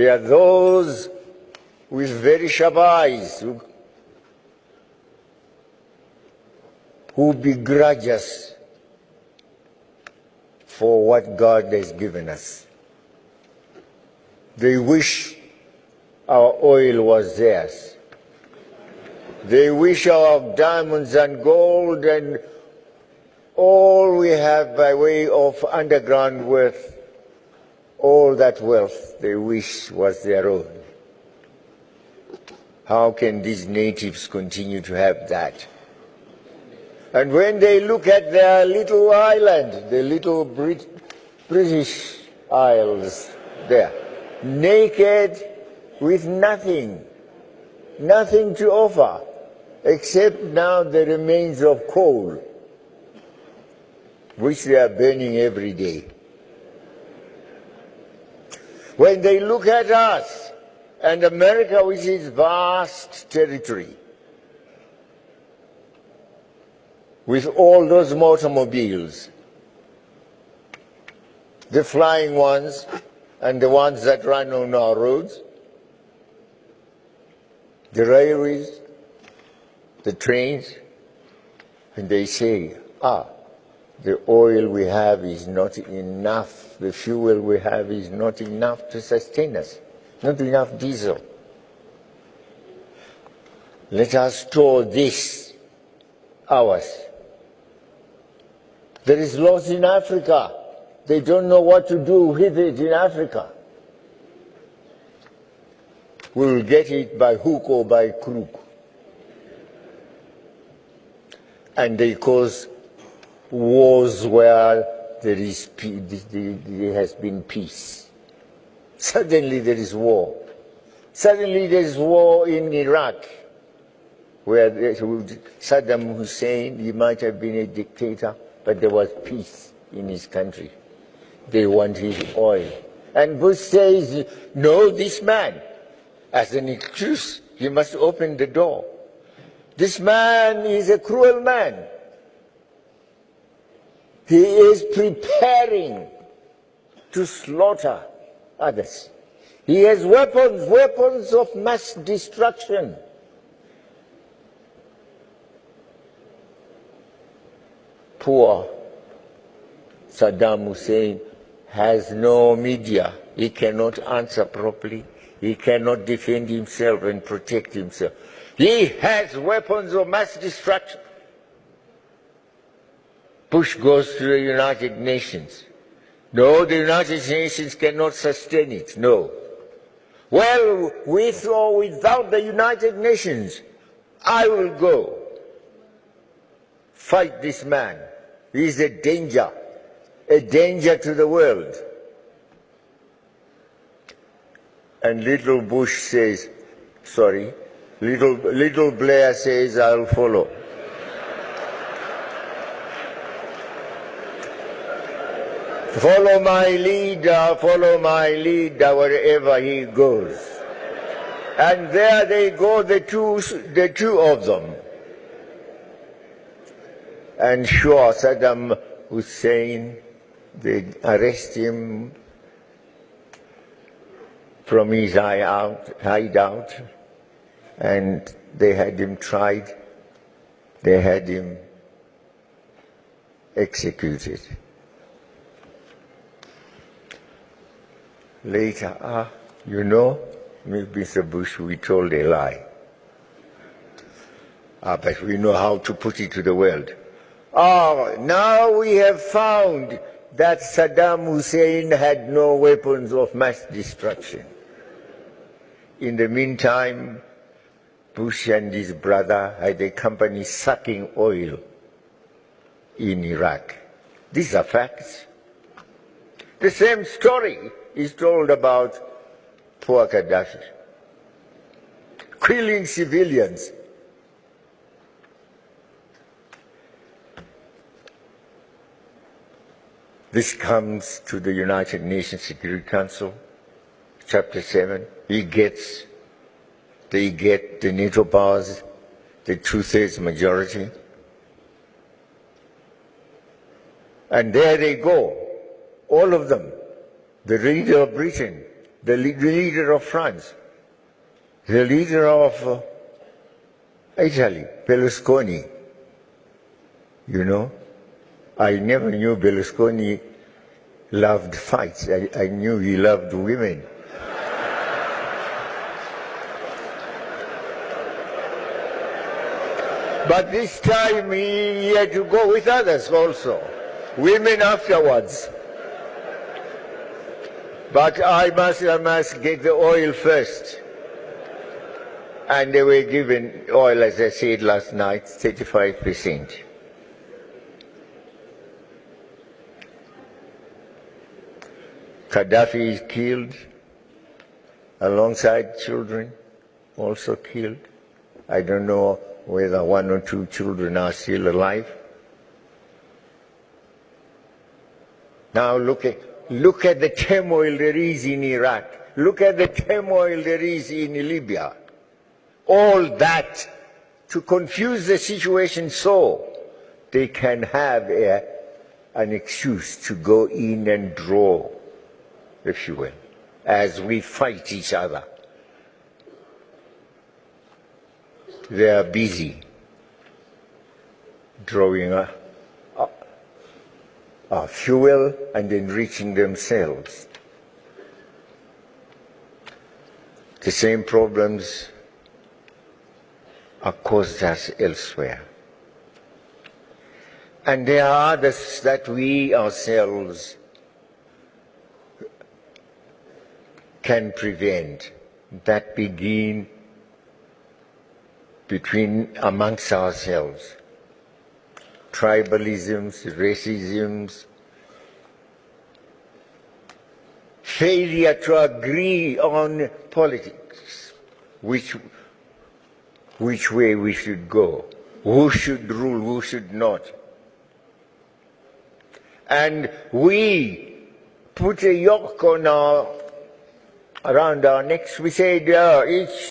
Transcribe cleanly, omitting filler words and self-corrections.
There are those with very sharp eyes who begrudge us for what God has given us. They wish our oil was theirs. They wish our diamonds and gold and all we have by way of underground wealth, all that wealth they wish was their own. How can these natives continue to have that? And when they look at their little island, the little British Isles there, naked with nothing to offer, except now the remains of coal, which they are burning every day. When they look at us and America with its vast territory, with all those automobiles, the flying ones and the ones that run on our roads, the railways, the trains, and they say, the oil we have is not enough, the fuel we have is not enough to sustain us, not enough diesel. Let us store this, ours. There is loss in Africa. They don't know what to do with it in Africa. We will get it by hook or by crook. And they cause wars where there has been peace. Suddenly there is war. Suddenly there is war in Iraq, where Saddam Hussein, he might have been a dictator, but there was peace in his country. They want his oil. And Bush says, no, this man, as an excuse, he must open the door. This man is a cruel man. He is preparing to slaughter others. He has weapons of mass destruction. Poor Saddam Hussein has no media. He cannot answer properly. He cannot defend himself and protect himself. He has weapons of mass destruction. Bush goes to the United Nations. No, the United Nations cannot sustain it. No. Well, with or without the United Nations, I will go fight this man. He is a danger to the world. And little Bush says, little Blair says, I'll follow. Follow my leader wherever he goes. And there they go, the two of them. And sure, Saddam Hussein, they arrest him from his hideout, and they had him tried, they had him executed. Later, Mr. Bush, we told a lie. But we know how to put it to the world. Now we have found that Saddam Hussein had no weapons of mass destruction. In the meantime, Bush and his brother had a company sucking oil in Iraq. These are facts. The same story is told about poor Gaddafi, killing civilians. This comes to the United Nations Security Council, Chapter 7. They get the NATO powers, the 2/3 majority. And there they go, all of them. The leader of Britain, the leader of France, the leader of Italy, Berlusconi. You know, I never knew Berlusconi loved fights. I knew he loved women. But this time he had to go with others also, women afterwards. But I must get the oil first. And they were given oil, as I said last night, 35%. Gaddafi is killed, alongside children, also killed. I don't know whether 1 or 2 children are still alive. Now look at the turmoil there is in Iraq. Look at the turmoil there is in Libya. All that to confuse the situation so they can have an excuse to go in and draw the fuel as we fight each other. They are busy drawing fuel and enriching themselves. The same problems are caused us elsewhere. And there are others that we ourselves can prevent, that begin amongst ourselves. Tribalisms, racisms, failure to agree on politics, which way we should go, who should rule, who should not. And we put a yoke on around our necks. We say, each